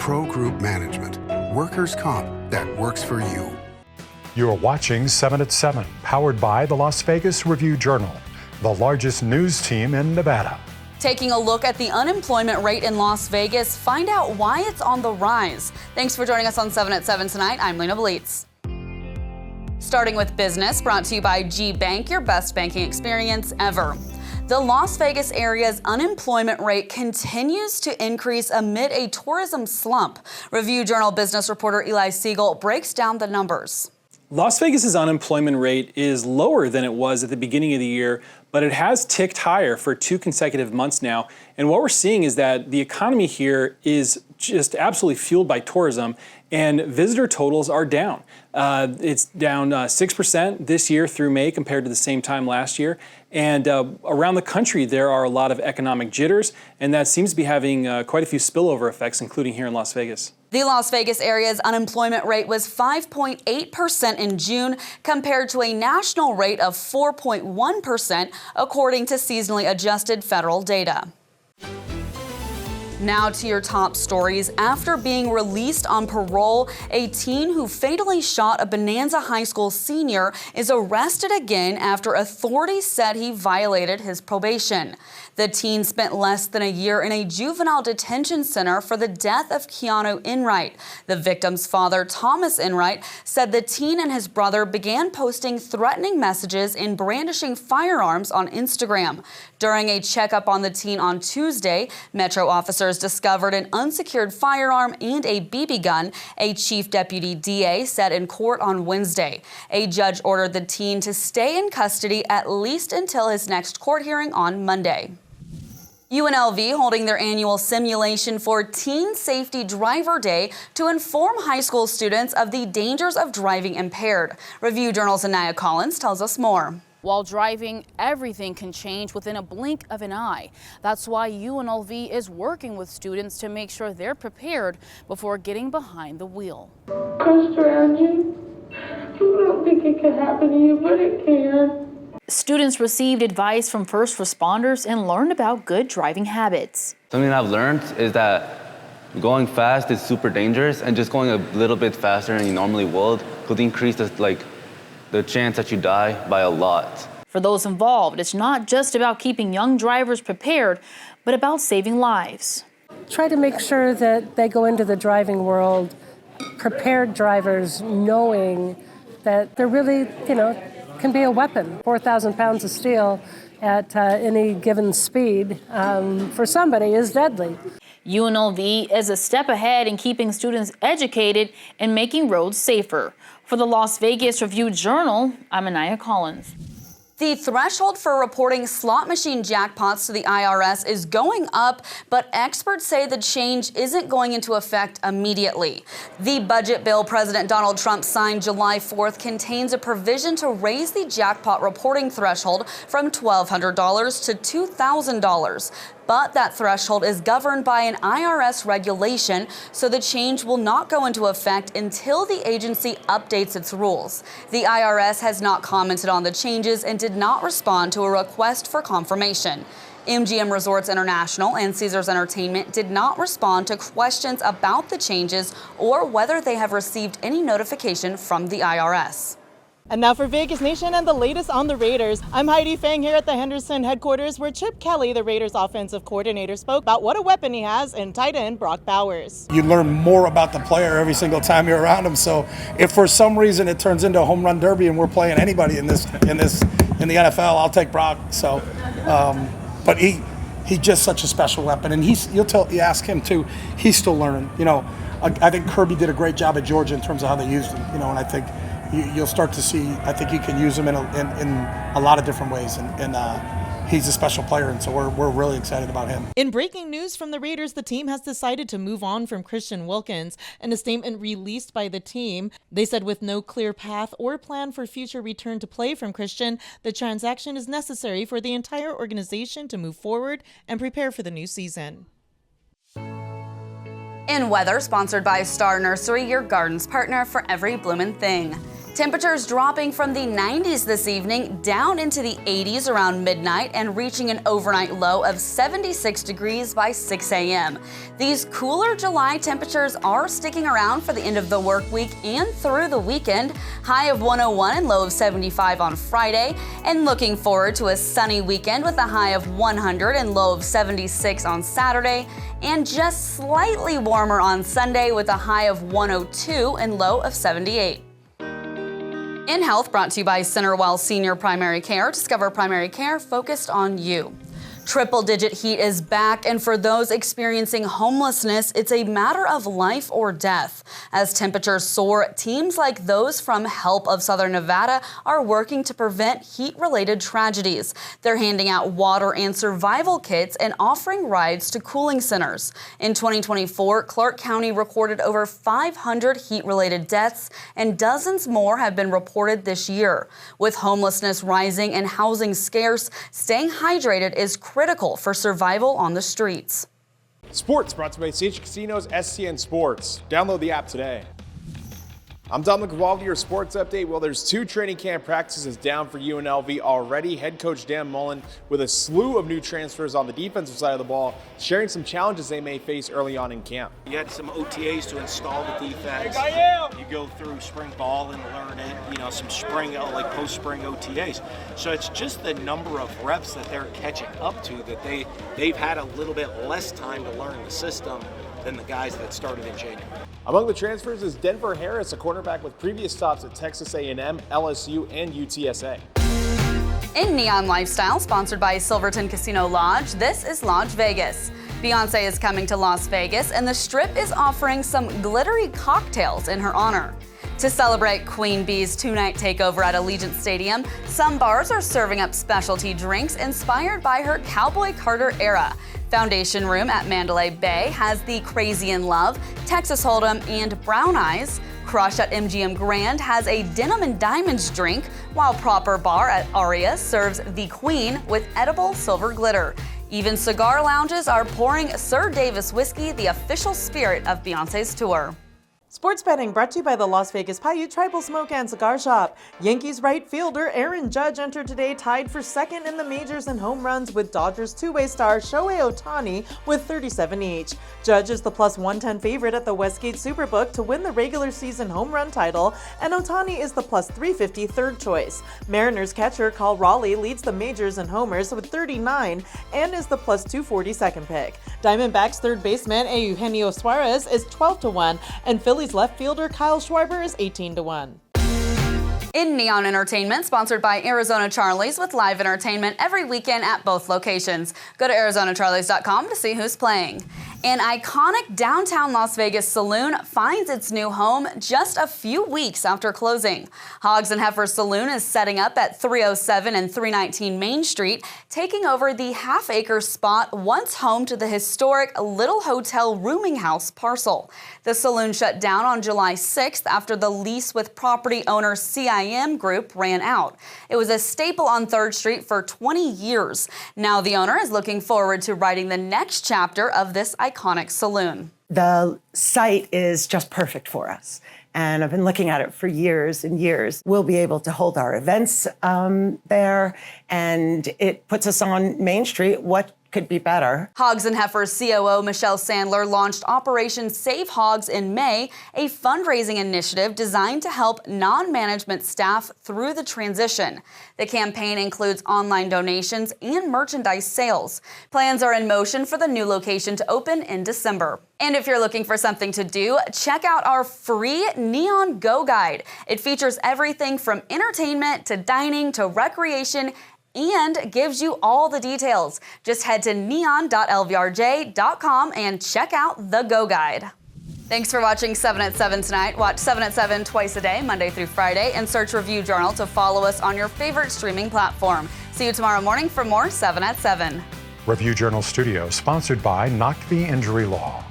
Pro Group Management. Workers' comp that works for you. You're watching 7 at 7, powered by the Las Vegas Review-Journal, the largest news team in Nevada. Taking a look at the unemployment rate in Las Vegas, find out why it's on the rise. Thanks for joining us on 7 at 7 tonight. I'm Lena Blitz. Starting with business, brought to you by G Bank, your best banking experience ever. The Las Vegas area's unemployment rate continues to increase amid a tourism slump. Review-Journal business reporter Eli Siegel breaks down the numbers. Las Vegas's unemployment rate is lower than it was at the beginning of the year, but it has ticked higher for 2 consecutive months now. And what we're seeing is that the economy here is just absolutely fueled by tourism, and visitor totals are down. It's down 6% this year through May compared to the same time last year. And around the country, there are a lot of economic jitters, and that seems to be having quite a few spillover effects, including here in Las Vegas. The Las Vegas area's unemployment rate was 5.8% in June, compared to a national rate of 4.1%, according to seasonally adjusted federal data. Now to your top stories. After being released on parole, a teen who fatally shot a Bonanza High School senior is arrested again after authorities said he violated his probation. The teen spent less than a year in a juvenile detention center for the death of Keanu Enright. The victim's father, Thomas Enright, said the teen and his brother began posting threatening messages and brandishing firearms on Instagram. During a checkup on the teen on Tuesday, Metro officers discovered an unsecured firearm and a BB gun, a chief deputy DA said in court on Wednesday. A judge ordered the teen to stay in custody at least until his next court hearing on Monday. UNLV holding their annual simulation for Teen Safety Driver Day to inform high school students of the dangers of driving impaired. Review-Journal's Anaya Collins tells us more. While driving, everything can change within a blink of an eye. That's why UNLV is working with students to make sure they're prepared before getting behind the wheel. Trust around you. You don't think it can happen to you, but it can. Students received advice from first responders and learned about good driving habits. Something I've learned is that going fast is super dangerous, and just going a little bit faster than you normally would could increase the chance that you die by a lot. For those involved, it's not just about keeping young drivers prepared, but about saving lives. Try to make sure that they go into the driving world prepared drivers, knowing that they're really, can be a weapon. 4,000 pounds of steel at any given speed for somebody is deadly. UNLV is a step ahead in keeping students educated and making roads safer. For the Las Vegas Review-Journal, I'm Anaya Collins. The threshold for reporting slot machine jackpots to the IRS is going up, but experts say the change isn't going into effect immediately. The budget bill President Donald Trump signed July 4th contains a provision to raise the jackpot reporting threshold from $1,200 to $2,000. But that threshold is governed by an IRS regulation, so the change will not go into effect until the agency updates its rules. The IRS has not commented on the changes and did not respond to a request for confirmation. MGM Resorts International and Caesars Entertainment did not respond to questions about the changes or whether they have received any notification from the IRS. And now for Vegas Nation and the latest on the Raiders. I'm Heidi Fang here at the Henderson headquarters, where Chip Kelly, the Raiders offensive coordinator, spoke about what a weapon he has in tight end Brock Bowers. You learn more about the player every single time you're around him. So if for some reason it turns into a home run derby and we're playing anybody in the NFL, I'll take Brock. So, but he's just such a special weapon, and you ask him too. He's still learning. I think Kirby did a great job at Georgia in terms of how they used him. And I think you'll start to see. I think you can use him in a lot of different ways, and he's a special player, and so we're really excited about him. In breaking news from the Raiders, the team has decided to move on from Christian Wilkins. In a statement released by the team, they said with no clear path or plan for future return to play from Christian, the transaction is necessary for the entire organization to move forward and prepare for the new season. In weather, sponsored by Star Nursery, your garden's partner for every bloomin' thing. Temperatures dropping from the 90s this evening down into the 80s around midnight and reaching an overnight low of 76 degrees by 6 a.m. These cooler July temperatures are sticking around for the end of the work week and through the weekend. High of 101 and low of 75 on Friday, and looking forward to a sunny weekend with a high of 100 and low of 76 on Saturday, and just slightly warmer on Sunday with a high of 102 and low of 78. In Health, brought to you by Centerwell Senior Primary Care. Discover primary care focused on you. Triple-digit heat is back, and for those experiencing homelessness, it's a matter of life or death. As temperatures soar, teams like those from Help of Southern Nevada are working to prevent heat-related tragedies. They're handing out water and survival kits and offering rides to cooling centers. In 2024, Clark County recorded over 500 heat-related deaths, and dozens more have been reported this year. With homelessness rising and housing scarce, staying hydrated is critical for survival on the streets. Sports brought to you by CH Casinos SCN Sports. Download the app today. I'm Dominic Lavalde, your sports update. Well, there's 2 training camp practices down for UNLV already. Head coach Dan Mullen with a slew of new transfers on the defensive side of the ball, sharing some challenges they may face early on in camp. You had some OTAs to install the defense. You go through spring ball and learn it, some spring, like post-spring OTAs. So it's just the number of reps that they're catching up to that they've had a little bit less time to learn the system than the guys that started in January. Among the transfers is Denver Harris, a cornerback with previous stops at Texas A&M, LSU, and UTSA. In Neon Lifestyle, sponsored by Silverton Casino Lodge, this is Lodge Vegas. Beyoncé is coming to Las Vegas, and the Strip is offering some glittery cocktails in her honor. To celebrate Queen Bee's 2-night takeover at Allegiant Stadium, some bars are serving up specialty drinks inspired by her Cowboy Carter era. Foundation Room at Mandalay Bay has the Crazy in Love, Texas Hold'em, and Brown Eyes. Crush at MGM Grand has a Denim and Diamonds drink, while Proper Bar at Aria serves the Queen with edible silver glitter. Even cigar lounges are pouring Sir Davis whiskey, the official spirit of Beyoncé's tour. Sports betting brought to you by the Las Vegas Paiute Tribal Smoke and Cigar Shop. Yankees right fielder Aaron Judge entered today tied for second in the majors in home runs with Dodgers two-way star Shohei Ohtani with 37 each. Judge is the plus 110 favorite at the Westgate Superbook to win the regular season home run title, and Ohtani is the plus 350 third choice. Mariners catcher Cal Raleigh leads the majors in homers with 39 and is the plus 240 second pick. Diamondbacks third baseman Eugenio Suarez is 12-1, and Phillies left fielder Kyle Schwarber is 18-1. In Neon Entertainment, sponsored by Arizona Charlie's, with live entertainment every weekend at both locations. Go to ArizonaCharlies.com to see who's playing. An iconic downtown Las Vegas saloon finds its new home just a few weeks after closing. Hogs and Heifer Saloon is setting up at 307 and 319 Main Street, taking over the half-acre spot once home to the historic Little Hotel rooming house parcel. The saloon shut down on July 6th after the lease with property owner CIM Group ran out. It was a staple on 3rd Street for 20 years. Now the owner is looking forward to writing the next chapter of this iconic saloon. The site is just perfect for us, and I've been looking at it for years and years. We'll be able to hold our events there, and it puts us on Main Street. What could be better? Hogs and Heifer's COO Michelle Sandler launched Operation Save Hogs in May, a fundraising initiative designed to help non-management staff through the transition. The campaign includes online donations and merchandise sales. Plans are in motion for the new location to open in December. And if you're looking for something to do, check out our free Neon Go Guide. It features everything from entertainment to dining to recreation and gives you all the details. Just head to neon.lvrj.com and check out the Go Guide. Thanks for watching 7 at 7 tonight. Watch 7 at 7 twice a day, Monday through Friday, and search Review Journal to follow us on your favorite streaming platform. See you tomorrow morning for more 7 at 7. Review Journal Studio, sponsored by Knock the Injury Law.